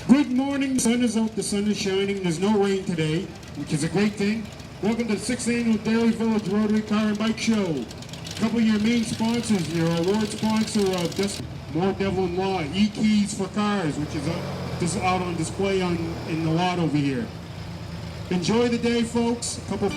Good morning. The sun is out, the sun is shining. There's no rain today, which is a great thing. Welcome to the 6th Annual Derry Village Rotary Car and Bike Show. A couple of your main sponsors, your award sponsor of just More Devil in Law, E-Keys for Cars, which is just out on display in the lot over here. Enjoy the day, folks. A couple.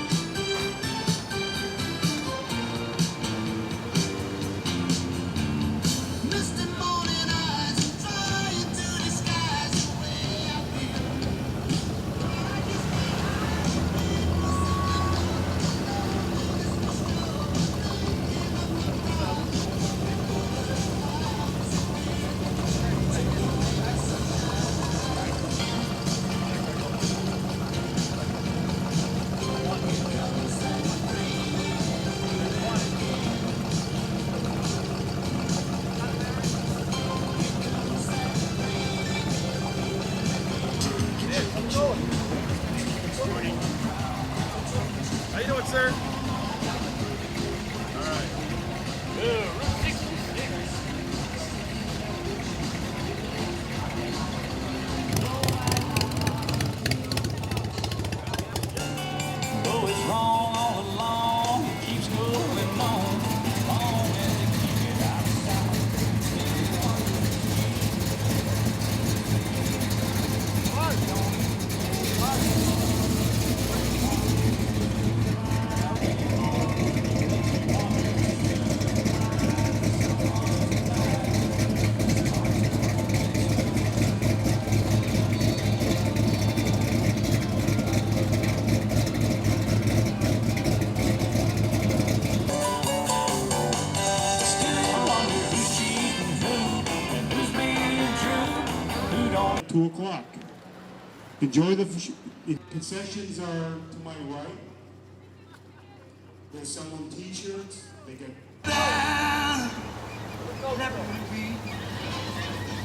How you doing, sir? All right. Route 66. Oh, it's wrong all along. It keeps going on. Long as they keep it out of sight. Still wonder who's cheating who and who's being true. Who don't 2 o'clock. Enjoy the concessions are to my right. They're selling t-shirts. They get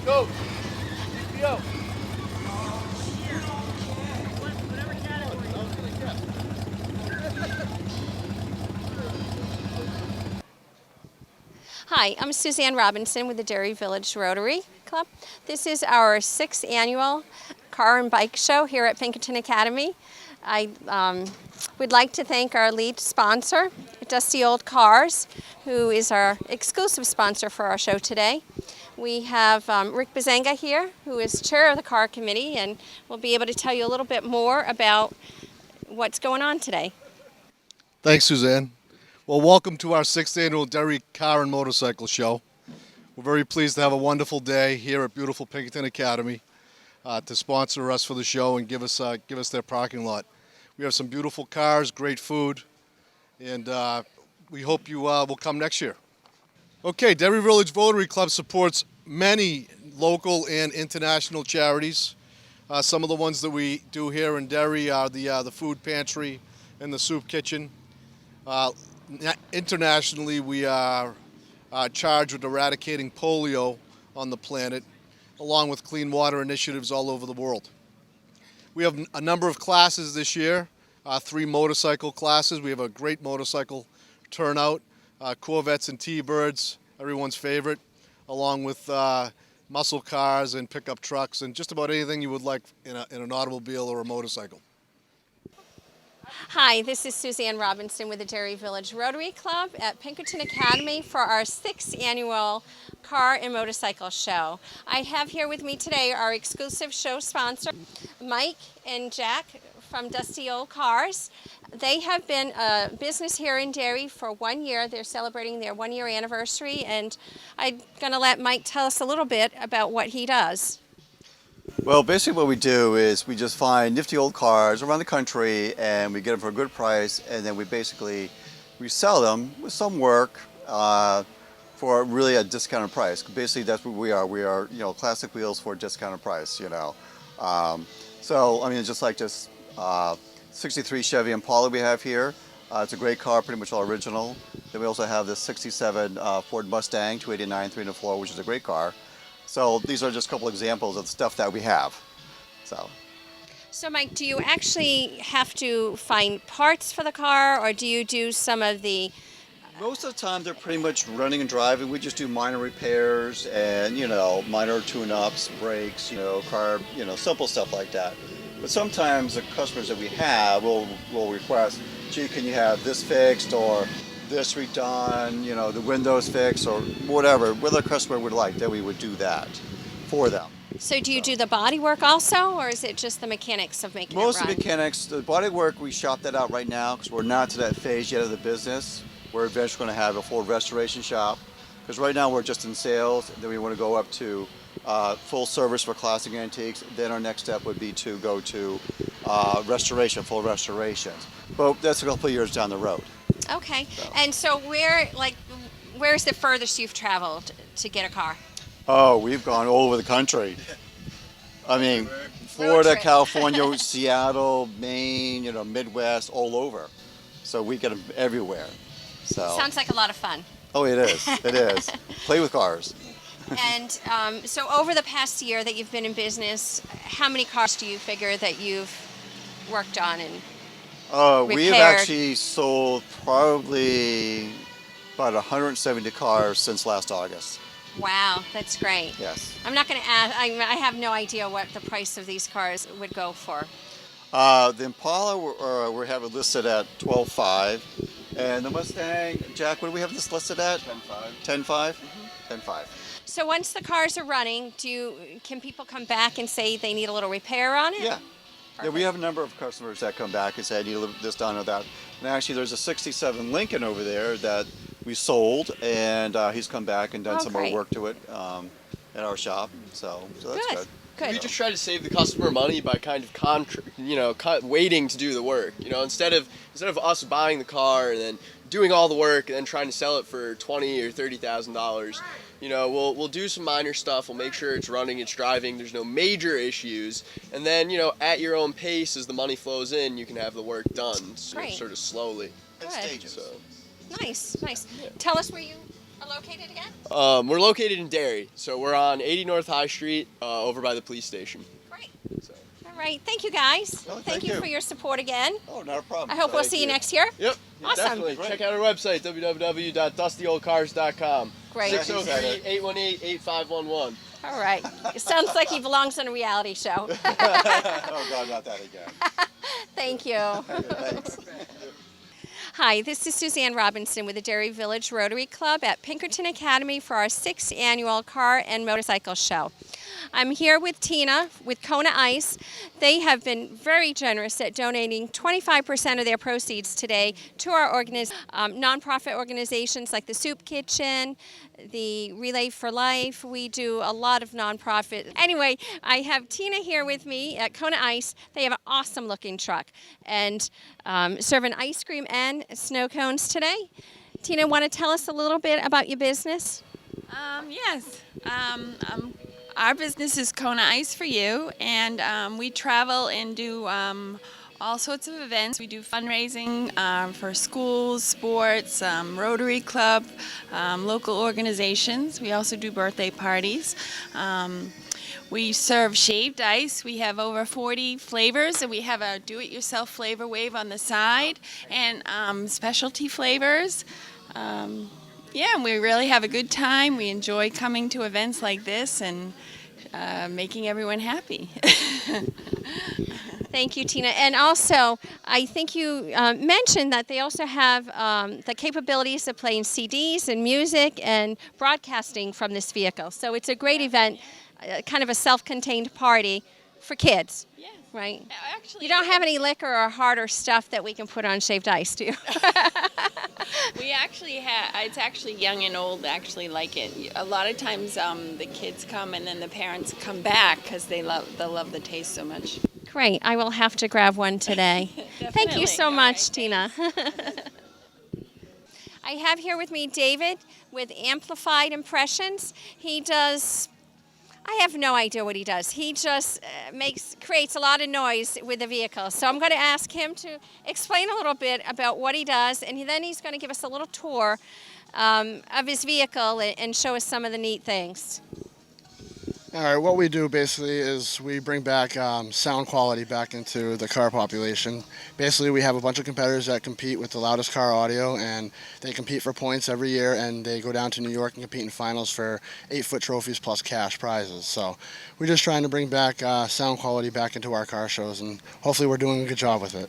Go. Go. Hi, I'm Suzanne Robinson with the Derry Village Rotary Club. This is our 6th annual car and bike show here at Pinkerton Academy. I would like to thank our lead sponsor, Dusty Old Cars, who is our exclusive sponsor for our show today. We have Rick Bazanga here, who is chair of the car committee, and will be able to tell you a little bit more about what's going on today. Thanks, Suzanne. Well, welcome to our 6th annual Derry Car and Motorcycle Show. We're very pleased to have a wonderful day here at beautiful Pinkerton Academy to sponsor us for the show and give us their parking lot. We have some beautiful cars, great food, and we hope you will come next year. Okay, Derry Village Rotary Club supports many local and international charities. Some of the ones that we do here in Derry are the food pantry and the soup kitchen. Internationally, we are charged with eradicating polio on the planet, along with clean water initiatives all over the world. We have a number of classes this year, 3 motorcycle classes. We have a great motorcycle turnout, Corvettes and T-Birds, everyone's favorite, along with muscle cars and pickup trucks and just about anything you would like in an automobile or a motorcycle. Hi, this is Suzanne Robinson with the Derry Village Rotary Club at Pinkerton Academy for our 6th annual Car and Motorcycle Show. I have here with me today our exclusive show sponsor, Mike and Jack from Dusty Old Cars. They have been a business here in Derry for 1 year. They're celebrating their 1-year anniversary, and I'm going to let Mike tell us a little bit about what he does. Well, basically what we do is we just find nifty old cars around the country and we get them for a good price, and then we sell them with some work for really a discounted price. Basically that's what we are. We are, classic wheels for a discounted price, So, I mean, just like this 63 Chevy Impala we have here. It's a great car, pretty much all original. Then we also have this 67 Ford Mustang 289 304, which is a great car. So these are just a couple examples of the stuff that we have. So Mike, do you actually have to find parts for the car, or do you do some of the... Most of the time they're pretty much running and driving. We just do minor repairs and, minor tune-ups, brakes, car, simple stuff like that. But sometimes the customers that we have will request, gee, can you have this fixed or this redone, the windows fixed or whatever the customer would like, then we would do that for them. So do you do the body work also, or is it just the mechanics of making it run? Most of the mechanics, the body work, we shop that out right now because we're not to that phase yet of the business. We're eventually going to have a full restoration shop because right now we're just in sales. Then we want to go up to full service for classic antiques. Then our next step would be to go to restoration, full restorations. But that's a couple of years down the road. Okay. So. And so where's the furthest you've traveled to get a car? Oh, we've gone all over the country. I mean, Florida, California, Seattle, Maine, Midwest, all over. So we get them everywhere. So. Sounds like a lot of fun. Oh, it is. It is. Play with cars. And so over the past year that you've been in business, how many cars do you figure that you've worked on and we've actually sold probably about 170 cars since last August. Wow, that's great. Yes. I'm not going to ask, I have no idea what the price of these cars would go for. The Impala we have it listed at $12,500. And the Mustang, Jack, what do we have this listed at? $10,500. $10,500? $10,500. So once the cars are running, can people come back and say they need a little repair on it? Yeah. Yeah, we have a number of customers that come back and say, I need this done or that. And actually, there's a 67 Lincoln over there that we sold, and he's come back and done some more work to it at our shop. So that's good. Good. We just try to save the customer money by kind of waiting to do the work. Instead of us buying the car and then doing all the work and then trying to sell it for $20,000 or $30,000. We'll do some minor stuff. We'll make sure it's running, it's driving. There's no major issues, and then at your own pace, as the money flows in, you can have the work done sort of slowly. Good. Stages. So. Nice. Yeah. Tell us where you are located again. We're located in Derry, so we're on 80 North High Street, over by the police station. Great. All right. Thank you, guys. Oh, thank you for your support again. Oh, not a problem. I hope we'll see you next year. Yep. Awesome. Definitely. Check out our website, www.dustyoldcars.com. Great. 603-818-8511. All right. It sounds like he belongs on a reality show. Oh, God, not that again. Thank you. Thanks. Hi, this is Suzanne Robinson with the Derry Village Rotary Club at Pinkerton Academy for our 6th annual Car and Motorcycle Show. I'm here with Tina with Kona Ice. They have been very generous at donating 25% of their proceeds today to our nonprofit organizations like the Soup Kitchen, the Relay for Life. We do a lot of nonprofit. Anyway, I have Tina here with me at Kona Ice. They have an awesome looking truck and serving ice cream and snow cones today. Tina, want to tell us a little bit about your business? Yes. Our business is Kona Ice for You, and we travel and do all sorts of events. We do fundraising for schools, sports, Rotary Club, local organizations. We also do birthday parties. We serve shaved ice. We have over 40 flavors, and we have a do-it-yourself flavor wave on the side, and specialty flavors. Yeah, and we really have a good time. We enjoy coming to events like this and making everyone happy. Thank you, Tina. And also, I think you mentioned that they also have the capabilities of playing CDs and music and broadcasting from this vehicle. So it's a great event, kind of a self-contained party for kids. Yes. Right? Actually, You don't have any liquor or harder stuff that we can put on shaved ice, do you? we actually have. It's actually young and old actually like it. A lot of times, the kids come and then the parents come back because they love the taste so much. Great. I will have to grab one today. Thank you Definitely. so All much, right, Tina. I have here with me David with Amplified Impressions. He does, I have no idea what he does. He just creates a lot of noise with the vehicle. So I'm going to ask him to explain a little bit about what he does, and then he's going to give us a little tour of his vehicle and show us some of the neat things. All right, what we do basically is we bring back sound quality back into the car population. Basically, we have a bunch of competitors that compete with the loudest car audio, and they compete for points every year, and they go down to New York and compete in finals for 8-foot trophies plus cash prizes. So we're just trying to bring back sound quality back into our car shows, and hopefully we're doing a good job with it.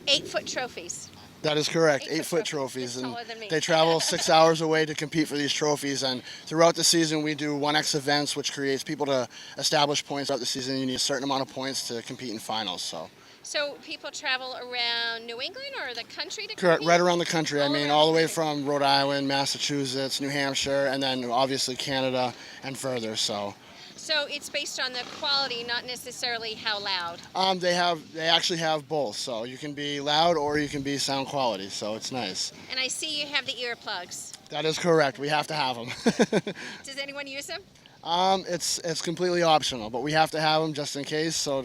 8-foot trophies. That is correct, 8-foot 8-foot trophies. trophies, and Taller than me. they travel 6 hours away to compete for these trophies. And throughout the season, we do 1X events, which creates people to establish points throughout the season. You need a certain amount of points to compete in finals. So people travel around New England or the country to Correct, compete? right around the country. I All mean, around all the the way country. from Rhode Island, Massachusetts, New Hampshire, and then obviously Canada and further. So it's based on the quality, not necessarily how loud. They actually have both. So you can be loud or you can be sound quality. So it's nice. And I see you have the earplugs. That is correct. We have to have them. Does anyone use them? It's completely optional, but we have to have them just in case. So,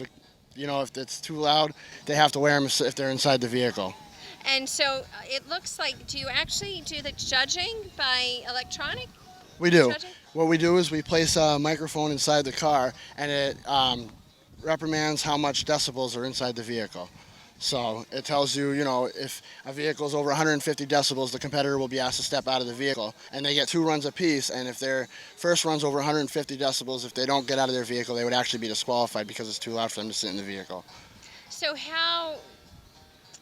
if it's too loud, they have to wear them if they're inside the vehicle. And so it looks like, do you actually do the judging by electronic? We do. Judging? What we do is we place a microphone inside the car, and it reprimands how much decibels are inside the vehicle. So it tells you, if a vehicle is over 150 decibels, the competitor will be asked to step out of the vehicle, and they get 2 runs apiece. And if their first run's over 150 decibels, if they don't get out of their vehicle, they would actually be disqualified because it's too loud for them to sit in the vehicle. So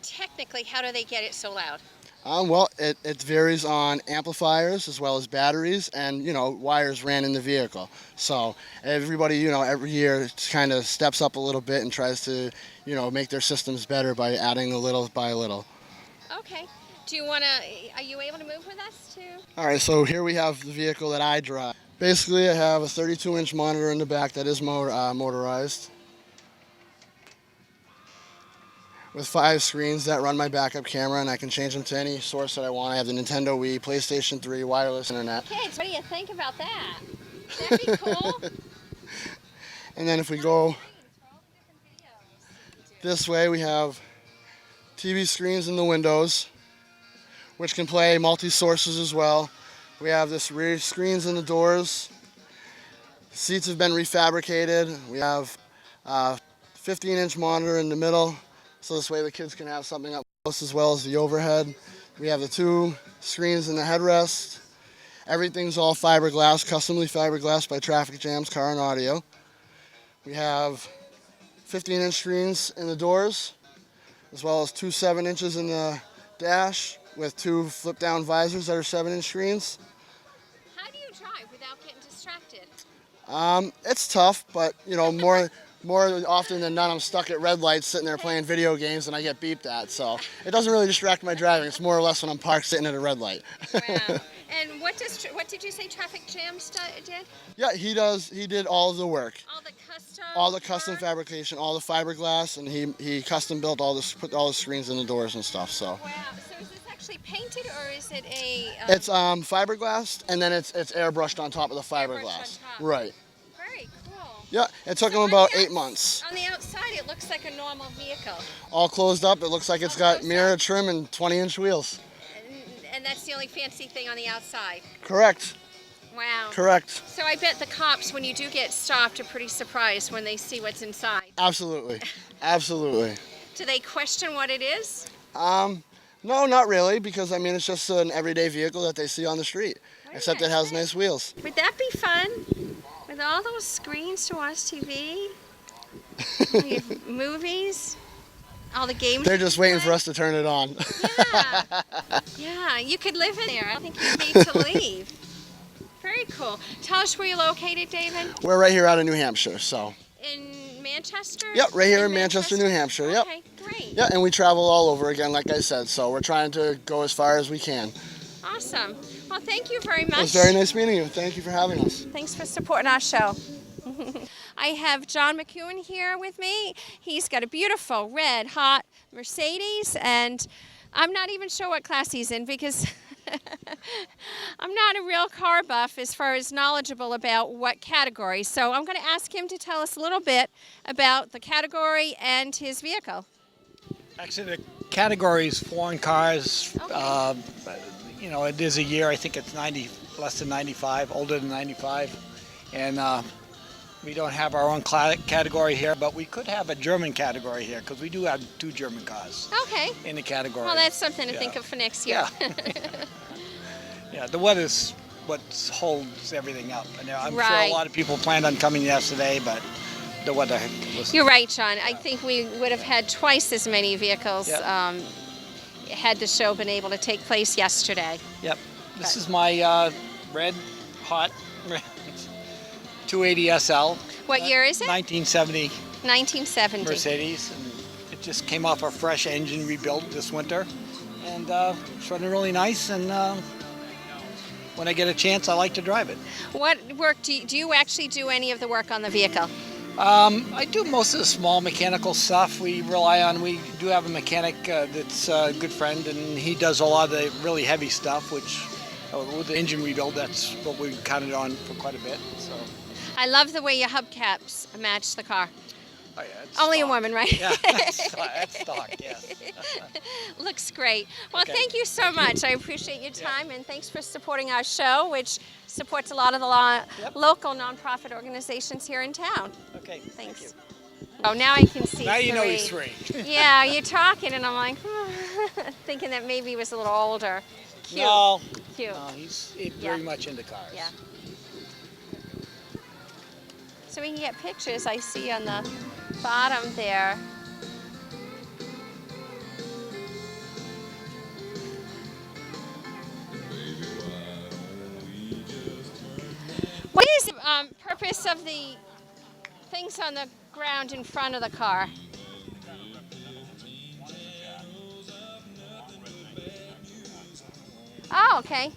technically, how do they get it so loud? Well, it varies on amplifiers as well as batteries and, wires ran in the vehicle. So everybody, every year kind of steps up a little bit and tries to, make their systems better by adding a little by a little. Okay. Are you able to move with us too? All right, so here we have the vehicle that I drive. Basically, I have a 32-inch monitor in the back that is motorized, with 5 screens that run my backup camera, and I can change them to any source that I want. I have the Nintendo Wii, PlayStation 3, wireless internet. Kids, what do you think about that? That'd be cool. And then if we go this way, we have TV screens in the windows, which can play multi-sources as well. We have this rear screens in the doors. Seats have been refabricated. We have a 15-inch monitor in the middle, so this way the kids can have something up close as well as the overhead. We have the 2 screens in the headrest. Everything's all fiberglass, customly fiberglass by Traffic Jams Car and Audio. We have 15-inch screens in the doors, as well as 2 7-inches in the dash with 2 flip-down visors that are 7-inch screens. How do you drive without getting distracted? It's tough, but more often than not, I'm stuck at red lights sitting there playing video games and I get beeped at. So it doesn't really distract my driving. It's more or less when I'm parked sitting at a red light. Wow. And what did you say Traffic Jams did? Yeah, he did all of the work. All the custom work? Fabrication, all the fiberglass, and he custom built put all the screens in the doors and stuff. So. Wow. So is this actually painted or is it a? It's fiberglass, and then it's airbrushed on top of the fiberglass. on top. Right. Very cool. Yeah, it took So him about on the 8 months. On the outside, it looks like a normal vehicle. All closed up. It looks like it's All got closed mirror up. trim and 20-inch wheels. And that's the only fancy thing on the outside. Correct. Wow. Correct. So I bet the cops, when you do get stopped, are pretty surprised when they see what's inside. Absolutely. Absolutely. Do they question what it is? No, not really, because I mean it's just an everyday vehicle that they see on the street, except it has nice wheels. Would that be fun? With all those screens to watch TV? Oh, you have movies, all the games. They're just waiting for us to turn it on. Yeah. Yeah, you could live in there. I don't think you need to leave. Very cool. Tell us where you're located, David. We're right here out of New Hampshire, so. In Manchester? Yep, right here in Manchester, New Hampshire. Yep. Okay, great. Yeah, and we travel all over again, like I said, so we're trying to go as far as we can. Awesome. Well, thank you very much. It was very nice meeting you. Thank you for having us. Thanks for supporting our show. I have John McEwen here with me. He's got a beautiful red hot Mercedes, and I'm not even sure what class he's in because I'm not a real car buff as far as knowledgeable about what category. So I'm going to ask him to tell us a little bit about the category and his vehicle. Actually, the category is foreign cars. Okay. You know, it is a year. I think it's 90, less than 95, older than 95, and we don't have our own category here. But we could have a German category here because we do have 2 German cars Okay. in the category. Well, that's something to Yeah. think of for next year. Yeah. Yeah, the weather's what holds everything up. And I'm sure Right. a lot of people planned on coming yesterday, but the weather was. You're right, John. I think we would have had twice as many vehicles Yep. had the show been able to take place yesterday. Yep. This is my red hot 280 SL. What year is it? 1970 1970. Mercedes, and it just came off a fresh engine rebuilt this winter, and it's running really nice. And when I get a chance, I like to drive it. What work do you actually do any of the work on the vehicle? I do most of the small mechanical stuff. We do have a mechanic that's a good friend, and he does a lot of the really heavy stuff, which with the engine rebuild, that's what we counted on for quite a bit. So. I love the way your hubcaps match the car. Oh, yeah, it's Only stock. a woman, right? Yeah, that's stock, yes. Looks great. Well, Okay. thank you so much. I appreciate your time, and thanks for supporting our show, which supports a lot of the local nonprofit organizations here in town. Okay, Thanks. thank Oh, now I can see you. Now you know 3. he's 3. Yeah, you're talking, and I'm like, thinking that maybe he was a little older. Cute. No, Cute. no, he's very much into cars. Yeah. So we can get pictures I see on the bottom there. What is the purpose of the things on the ground in front of the car? Oh, okay.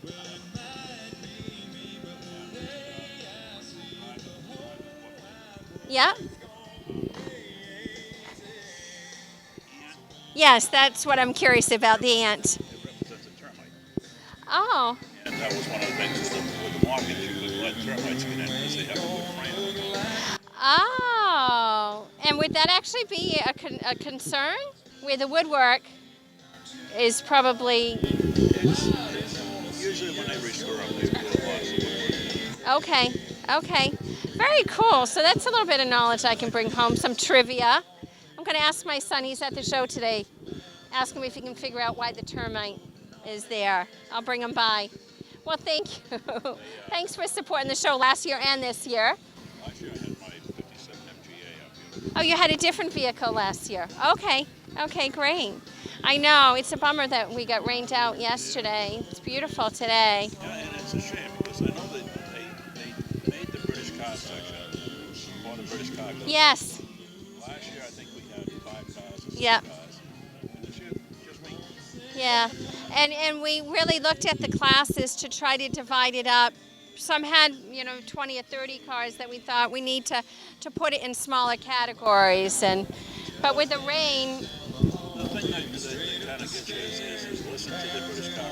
Yeah. Yes, that's what I'm curious about, the ant. Represents a termite. Oh, And that was one of the things with the market, you would let termites get in because they have a good frame. oh. And would that actually be a concern? Where the woodwork is probably... Usually when they restore them, they put lots of wood. Okay, okay. Very cool. So that's a little bit of knowledge I can bring home, some trivia. I'm going to ask my son, he's at the show today, ask him if he can figure out why the termite is there. I'll bring him by. Well, thank you. Thanks for supporting the show last year and this year. Last year I had my 57 MGA up here. Oh, you had a different vehicle last year. Okay, okay, great. I know, it's a bummer that we got rained out yesterday. It's beautiful today. Yeah, and it's a shame because I know that they made the British car section for the British car club. Yes. Last year I think we had 5 cars or 6 Yep. cars. And this year, just me. Yeah, and we really looked at the classes to try to divide it up. Some had, 20 or 30 cars that we thought we need to put it in smaller categories. But with the rain, The thing that kind of gets you is listen to the British car